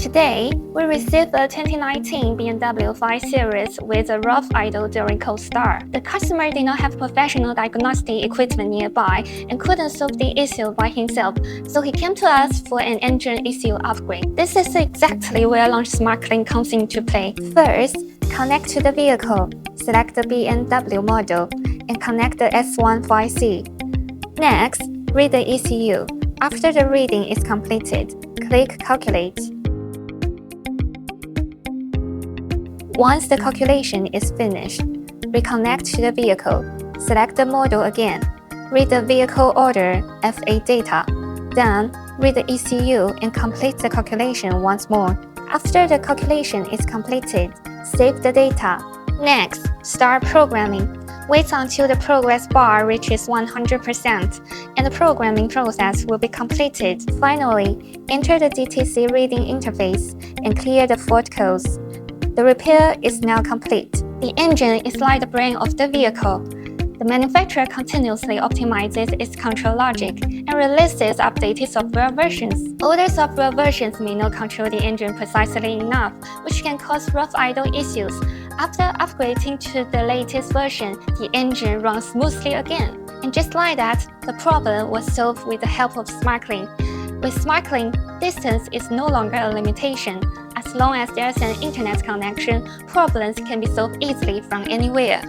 Today, we received a 2019 BMW 5 Series with a rough idle during cold start. The customer did not have professional diagnostic equipment nearby and couldn't solve the issue by himself, so he came to us for an engine ECU upgrade. This is exactly where LAUNCH SmartLink comes into play. First, connect to the vehicle, select the BMW model, and connect the S15C. Next, read the ECU. After the reading is completed, click Calculate. Once the calculation is finished, reconnect to the vehicle. Select the model again. Read the vehicle order FA data. Then, read the ECU and complete the calculation once more. After the calculation is completed, save the data. Next, start programming. Wait until the progress bar reaches 100% and the programming process will be completed. Finally, enter the DTC reading interface and clear the fault codes. The repair is now complete. The engine is like the brain of the vehicle. The manufacturer continuously optimizes its control logic and releases updated software versions. Older software versions may not control the engine precisely enough, which can cause rough idle issues. After upgrading to the latest version, the engine runs smoothly again. And just like that, the problem was solved with the help of SmartLink. With SmartLink, distance is no longer a limitation. As long as there's an internet connection, problems can be solved easily from anywhere.